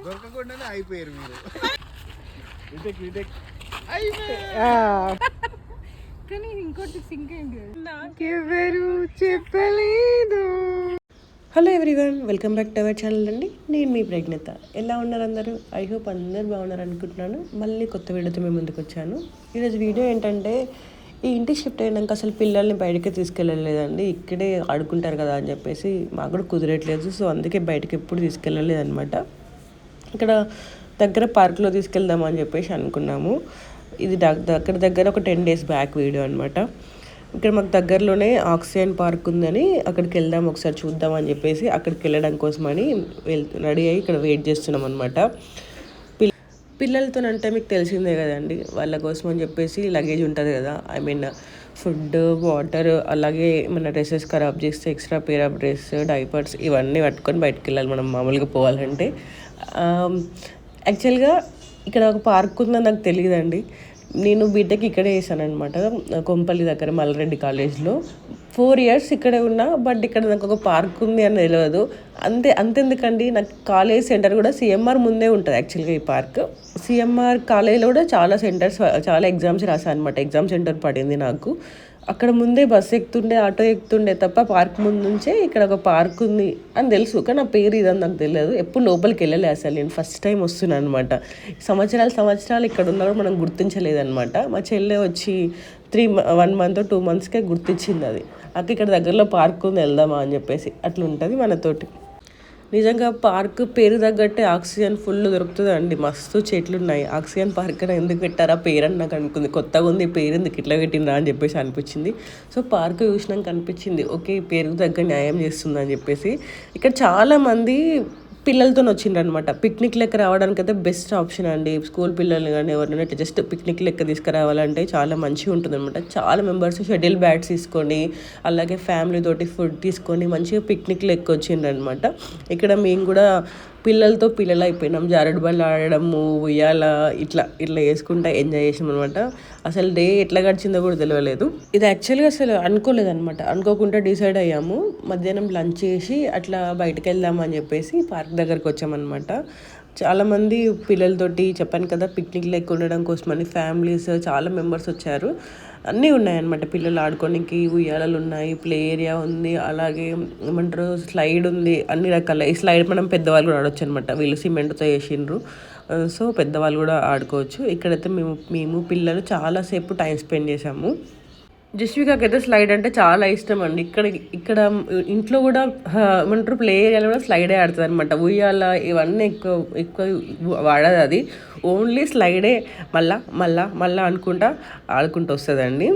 దొరకకుండానే అయిపోయారు మీరు. కానీ ఇంకోటి సింక్ ఏంటి నాకెవరు చెప్పలేదు. Hello everyone, welcome back to our channel అండి. నేను మీ ప్రజ్ఞత. ఎలా ఉన్నారు అందరూ? ఐ హోప్ అందరు బాగున్నారు అనుకుంటున్నాను. మళ్ళీ కొత్త వీడియోతో మేము ముందుకు వచ్చాను. ఈరోజు వీడియో ఏంటంటే, ఈ ఇంటికి షిఫ్ట్ అయినాక అసలు పిల్లల్ని బయటకి తీసుకెళ్ళలేదండి. ఇక్కడే ఆడుకుంటారు కదా అని చెప్పేసి మాకు కూడా కుదరట్లేదు. సో అందుకే బయటకి ఎప్పుడు తీసుకెళ్ళలేదు అనమాట. ఇక్కడ దగ్గర పార్క్లో తీసుకెళ్దామని చెప్పేసి అనుకున్నాము. ఇది దగ్గర ఒక 10 days బ్యాక్ వీడియో అనమాట. ఇక్కడ మాకు దగ్గరలోనే ఆక్సిజన్ పార్క్ ఉందని అక్కడికి వెళ్దాం, ఒకసారి చూద్దాం అని చెప్పేసి అక్కడికి వెళ్ళడం కోసమని రెడీ అయ్యి ఇక్కడ వెయిట్ చేస్తున్నాం అనమాట. పిల్లలతోనంటే మీకు తెలిసిందే కదండి, వాళ్ళ కోసం అని చెప్పేసి లగేజ్ ఉంటుంది కదా, ఐ మీన్ ఫుడ్, వాటర్, అలాగే మన డ్రెస్సెస్ ఖరాబ్ చేస్తే extra pair of dress, diapers ఇవన్నీ పట్టుకొని బయటకు వెళ్ళాలి మనం మామూలుగా పోవాలంటే. యాక్చువల్గా ఇక్కడ ఒక పార్క్ ఉందని నాకు తెలియదండి. నేను బీటెక్ ఇక్కడే చేశాను అనమాట, కొంపల్లి దగ్గర మల్లారెడ్డి కాలేజ్లో. 4 years ఇక్కడే ఉన్నా, బట్ ఇక్కడ నాకు ఒక పార్క్ ఉంది అని తెలియదు. అంతెందుకండి, నాకు కాలేజ్ సెంటర్ కూడా సిఎంఆర్ ముందే ఉంటుంది యాక్చువల్గా. ఈ పార్క్ సిఎంఆర్ కాలేజ్లో కూడా చాలా ఎగ్జామ్స్ రాశాను అనమాట. ఎగ్జామ్ సెంటర్ పడింది నాకు. అక్కడ ముందే బస్సు ఎక్కుతుండే, ఆటో ఎక్కుతుండే తప్ప పార్క్ ముందు నుంచే ఇక్కడ ఒక పార్క్ ఉంది అని తెలుసు. కానీ నా పేరు ఇదని నాకు తెలియదు. ఎప్పుడు లోపలికి వెళ్ళలే అసలు. నేను ఫస్ట్ టైం వస్తున్నాను అనమాట. సంవత్సరాలు ఇక్కడ ఉన్నా కూడా మనం గుర్తించలేదన్నమాట. మా చెల్లె వచ్చి 1 month 2 monthsకే గుర్తించింది అది. ఇక్కడ దగ్గరలో పార్క్ ఉంది, వెళ్దామా అని చెప్పేసి. అట్లా ఉంటుంది మనతోటి. నిజంగా పార్క్ పేరు తగ్గట్టే ఆక్సిజన్ ఫుల్ దొరుకుతుంది అండి. మస్తు చెట్లు ఉన్నాయి. ఆక్సిజన్ పార్క్ అని ఎందుకు పెట్టారా పేరు అని నాకు అనుకుంది. కొత్తగా ఉంది పేరు, ఎందుకు ఇట్లా పెట్టిందా అని చెప్పేసి అనిపించింది. సో పార్క్ చూసినాక అనిపించింది, ఓకే పేరుకు తగ్గ న్యాయం చేస్తుంది అని చెప్పేసి. ఇక్కడ చాలామంది పిల్లలతో వచ్చిండ్రు అనమాట. పిక్నిక్ లెక్క రావడానికి అయితే బెస్ట్ ఆప్షన్ అండి. స్కూల్ పిల్లల్ని కానీ ఎవరైనా జస్ట్ పిక్నిక్ లెక్క తీసుకురావాలంటే చాలా మంచిగా ఉంటుంది అనమాట. చాలా మెంబర్స్ షటిల్ బ్యాట్స్ తీసుకొని, అలాగే ఫ్యామిలీ తోటి ఫుడ్ తీసుకొని మంచిగా పిక్నిక్ లెక్క వచ్చిండ్రు అనమాట. ఇక్కడ మేము కూడా పిల్లలతో పిల్లలు అయిపోయినాం. జారుడు బళ్ళు ఆడడము, ఉయ్యాల ఇట్లా వేసుకుంటా ఎంజాయ్ చేసాం అనమాట. అసలు డే ఎట్లా గడిచిందో కూడా తెలియలేదు. ఇది యాక్చువల్గా అసలు అనుకోలేదన్నమాట. అనుకోకుండా డిసైడ్ అయ్యాము. మధ్యాహ్నం లంచ్ చేసి అట్లా బయటకు వెళ్దామని చెప్పేసి పార్క్ దగ్గరకు వచ్చామన్నమాట. చాలామంది పిల్లలతోటి, చెప్పాను కదా పిక్నిక్ లెక్క ఉండడం కోసమని ఫ్యామిలీస్ చాలా మెంబర్స్ వచ్చారు. అన్నీ ఉన్నాయన్నమాట. పిల్లలు ఆడుకోనికి ఉయ్యాలలు ఉన్నాయి, ప్లే ఏరియా ఉంది, అలాగే ఏమంటారు స్లైడ్ ఉంది, అన్ని రకాల. ఈ స్లైడ్ మనం పెద్దవాళ్ళు కూడా ఆడవచ్చు అనమాట. వీళ్ళు సిమెంట్తో వేసిండ్రు, సో పెద్దవాళ్ళు కూడా ఆడుకోవచ్చు. ఇక్కడైతే మేము పిల్లలు చాలాసేపు టైం స్పెండ్ చేసాము. జస్వికాకైతే స్లైడ్ అంటే చాలా ఇష్టం అండి. ఇక్కడ ఇంట్లో కూడా ఏమంటారు ప్లే ఏరియాలో కూడా స్లైడే ఆడుతుంది అనమాట. ఉయ్యాల ఇవన్నీ ఎక్కువ వాడదు అది. ఓన్లీ స్లైడే మళ్ళా అనుకుంటా ఆడుకుంటూ వస్తుందండి.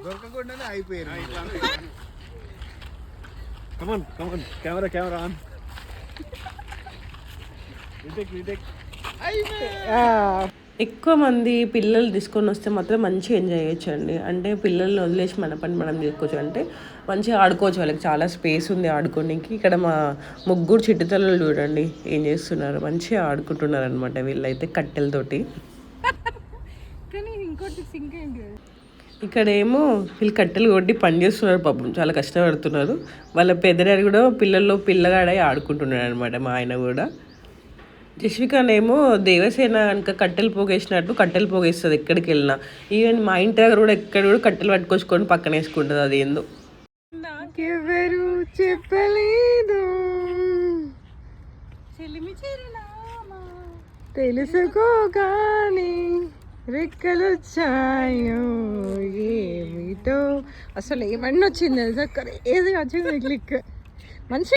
దొరకకుండానే అయిపోయారు. Camera on. ఎక్కువ మంది పిల్లలు తీసుకొని వస్తే మాత్రం మంచిగా ఎంజాయ్ చేయొచ్చు అండి. అంటే పిల్లల్ని వదిలేసి మన పని మనం చేసుకోవచ్చు. అంటే మంచిగా ఆడుకోవచ్చు. వాళ్ళకి చాలా స్పేస్ ఉంది ఆడుకోనికి. ఇక్కడ మా 3 చిట్టుతల్లులు చూడండి ఏం చేస్తున్నారు, మంచిగా ఆడుకుంటున్నారు అనమాట వీళ్ళైతే కట్టెలతోటి. ఇక్కడేమో వీళ్ళు కట్టెలు కొట్టి పని చేస్తున్నారు పాపం, చాలా కష్టపడుతున్నారు. వాళ్ళ పెద్దడాడి కూడా పిల్లగాడై ఆడుకుంటున్నాడు అనమాట. మా ఆయన కూడా. జస్వికానేమో దేవసేన కనుక కట్టెలు పోగేసినట్టు కట్టెలు పోగేస్తుంది ఎక్కడికి వెళ్ళినా. ఈవెన్ మా ఇంటి దగ్గర కూడా ఎక్కడ కూడా కట్టెలు పట్టుకొచ్చుకొని పక్కన వేసుకుంటుంది. అది ఏందో నాకెవరు చెప్పలేదు, తెలుసుకోగానే రెక్కలొచ్చాయో ఏమిటో. అసలు ఏమన్నా వచ్చింది తెలుసా, క్రేజీ వచ్చింది క్లిక్. మంచి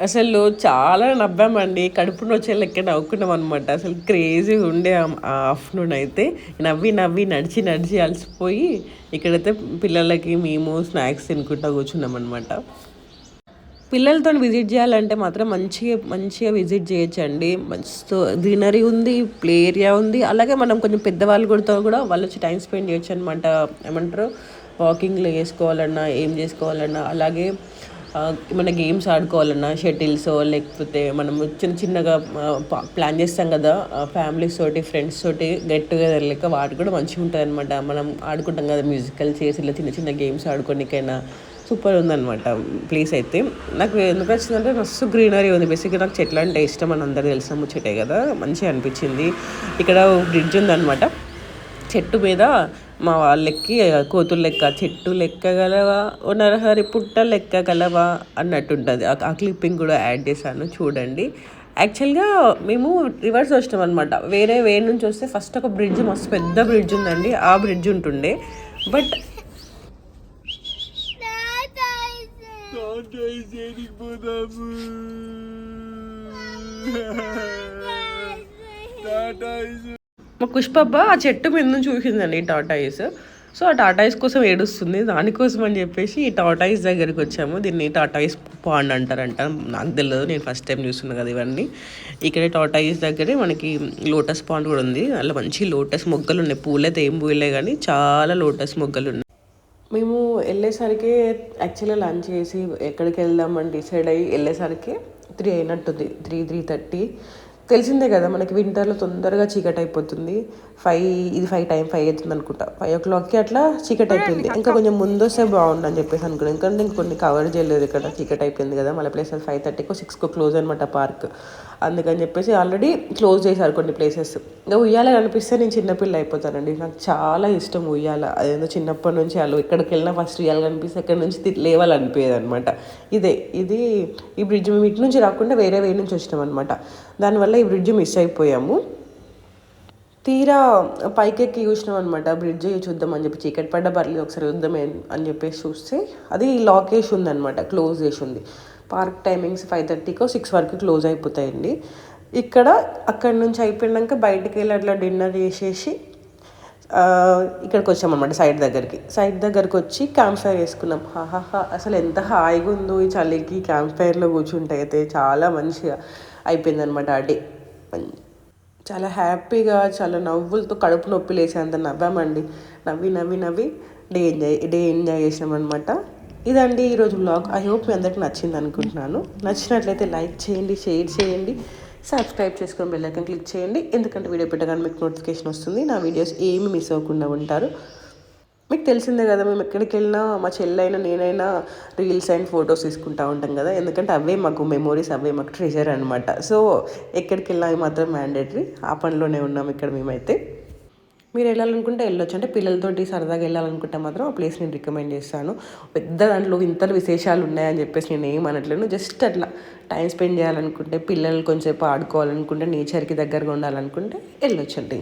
అసలు చాలా నవ్వామండి. కడుపు వచ్చే లెక్క నవ్వుకున్నాం అనమాట. అసలు క్రేజీ ఉండే ఆ ఆఫ్టర్నూన్ అయితే. నవ్వి నడిచి అలసిపోయి ఇక్కడైతే పిల్లలకి మేము స్నాక్స్ తినుకుంటా కూర్చున్నాం అనమాట. పిల్లలతో విజిట్ చేయాలంటే మాత్రం మంచిగా విజిట్ చేయొచ్చండి. మస్తు గ్రీనరీ ఉంది, ప్లే ఏరియా ఉంది, అలాగే మనం కొంచెం పెద్దవాళ్ళు కూడా వాళ్ళు వచ్చి టైం స్పెండ్ చేయొచ్చు అనమాట. ఏమంటారు వాకింగ్లో వేసుకోవాలన్నా ఏం చేసుకోవాలన్నా అలాగే మన గేమ్స్ ఆడుకోవాలన్నా షటిల్స్ లేకపోతే మనం చిన్న చిన్నగా ప్లాన్ చేస్తాం కదా ఫ్యామిలీస్ తోటి ఫ్రెండ్స్ తోటి గెట్ టుగెదర్ లెక్క వాటి కూడా మంచిగా ఉంటుంది అనమాట. మనం ఆడుకుంటాం కదా మ్యూజికల్ చేసి ఇలా చిన్న చిన్న గేమ్స్ ఆడుకోనికైనా సూపర్ ఉందన్నమాట ప్లేస్ అయితే. నాకు ఎందుకు వచ్చిందంటే మస్తు గ్రీనరీ ఉంది. బేసిక్గా నాకు చెట్లు అంటే ఇష్టం అని అందరూ తెలిసిన ముచ్చటే కదా, మంచిగా అనిపించింది. ఇక్కడ బ్రిడ్జ్ ఉందన్నమాట, చెట్టు మీద మా వాళ్ళకి కోతులు లెక్క చెట్టు లెక్కగలవా ఓ నరహరి పుట్ట లెక్కగలవా అన్నట్టుంటుంది. ఆ క్లిప్పింగ్ కూడా యాడ్ చేశాను చూడండి. యాక్చువల్గా మేము రివర్స్ వచ్చినాం అనమాట. వేరే వే నుంచి వస్తే ఫస్ట్ ఒక బ్రిడ్జ్ మస్తు పెద్ద బ్రిడ్జ్ ఉందండి, ఆ బ్రిడ్జ్ ఉంటుండే. బట్ మా పుష్పబ్బ ఆ చెట్టు మీద నుంచి చూసిందండి ఈ టాటాయిస్. సో ఆ టాటాయిస్ కోసం ఏడుస్తుంది, దానికోసం అని చెప్పేసి ఈ టాటాయిస్ దగ్గరికి వచ్చాము. దీన్ని టాటాయిస్ పాండ్ అంటారంట, నాకు తెలియదు, నేను ఫస్ట్ టైం చూస్తున్నాను కదా ఇవన్నీ. ఇక్కడ టాటాయిస్ దగ్గరే మనకి లోటస్ పాండ్ కూడా ఉంది. అలా మంచి లోటస్ మొగ్గలు ఉన్నాయి, పూలైతే ఏం పూలే కానీ చాలా లోటస్ మొగ్గలు ఉన్నాయి. మేము వెళ్ళేసరికి యాక్చువల్గా లంచ్ చేసి ఎక్కడికి వెళ్దామని డిసైడ్ అయ్యి వెళ్ళేసరికి 3 అయినట్టుంది, 3:30. తెలిసిందే కదా మనకి వింటర్లో తొందరగా చీకటి అయిపోతుంది. 5 అవుతుంది అనుకుంటా, 5 o'clockకి అట్లా చీకటి అయిపోయింది. ఇంకా కొంచెం ముందు వస్తే బాగుండు అని చెప్పేసి అనుకున్నాను, ఎందుకంటే ఇంకొన్ని కవర్ చేయలేదు. ఇక్కడ చీకటి అయిపోయింది కదా, మళ్ళీ ప్లేసెస్ 5:30కో 6కో క్లోజ్ అనమాట పార్క్. అందుకని చెప్పేసి ఆల్రెడీ క్లోజ్ చేశారు కొన్ని ప్లేసెస్. ఇంకా ఉయ్యాల కనిపిస్తే నేను చిన్నపిల్ల అయిపోతానండి, నాకు చాలా ఇష్టం ఉయ్యాల. అదేందో చిన్నప్పటి నుంచి వాళ్ళు ఎక్కడికి వెళ్ళినా ఫస్ట్ ఉయ్యాల కనిపిస్తే ఎక్కడి నుంచి లేవాలనిపించేది అనమాట. ఇది ఈ బ్రిడ్జ్ మేము ఇటు నుంచి రాకుండా వేరే వే నుంచి వచ్చినాం అనమాట. దానివల్ల ఈ బ్రిడ్జ్ మిస్ అయిపోయాము. తీరా పైకెక్కి చూసినాం అనమాట, బ్రిడ్జ్ చూద్దామని చెప్పి చీకటి పడ్డ పర్లేదు ఒకసారి చూద్దామే అని చెప్పేసి చూస్తే అది లాక్ చేసి ఉందన్నమాట, క్లోజ్ చేసి ఉంది. పార్క్ టైమింగ్స్ 5:30కో 6 వరకు క్లోజ్ అయిపోతాయండి. అక్కడి నుంచి అయిపోయినాక బయటికి వెళ్ళి అట్లా డిన్నర్ చేసేసి ఇక్కడికి వచ్చామన్నమాట, సైడ్ దగ్గరికి వచ్చి క్యాంప్ ఫైర్ వేసుకున్నాం. హాహాహా, అసలు ఎంత హాయిగా ఉందో ఈ చలికి క్యాంప్ ఫైర్లో కూర్చుంటే. అయితే చాలా మంచిగా అయిపోయిందనమాట ఆ డే. చాలా హ్యాపీగా, చాలా నవ్వులతో కడుపు నొప్పి లేసేంత నవ్వామండి. నవ్వి డే ఎంజాయ్ చేసినాం అనమాట. ఇదండి ఈరోజు వ్లాగ్. ఐ హోప్ మీ అందరికి నచ్చింది అనుకుంటున్నాను. నచ్చినట్లయితే లైక్ చేయండి, షేర్ చేయండి, సబ్స్క్రైబ్ చేసుకొని బెల్ ఐకాన్ క్లిక్ చేయండి. ఎందుకంటే వీడియో పెట్టగానే మీకు నోటిఫికేషన్ వస్తుంది, నా వీడియోస్ ఏమి మిస్ అవ్వకుండా ఉంటారు. మీకు తెలిసిందే కదా, మేము ఎక్కడికి వెళ్ళినా మా చెల్లైనా నేనైనా రీల్స్ అండ్ ఫొటోస్ తీసుకుంటూ ఉంటాం కదా, ఎందుకంటే అవే మాకు మెమోరీస్, అవే మాకు ట్రెజర్ అనమాట. సో ఎక్కడికి వెళ్ళినా అవి మాత్రం మ్యాండేటరీ, ఆ పనిలోనే ఉన్నాం ఇక్కడ మేమైతే. మీరు వెళ్ళాలనుకుంటే వెళ్ళొచ్చు, అంటే పిల్లలతోటి సరదాగా వెళ్ళాలనుకుంటే మాత్రం ఆ ప్లేస్ నేను రికమెండ్ చేస్తాను. పెద్ద దాంట్లో ఇంతలు విశేషాలు ఉన్నాయని చెప్పేసి నేను ఏం అనట్లేను, జస్ట్ అట్లా టైం స్పెండ్ చేయాలనుకుంటే, పిల్లలు కొంచెంసేపు ఆడుకోవాలనుకుంటే, నేచర్కి దగ్గరగా ఉండాలనుకుంటే వెళ్ళొచ్చండి.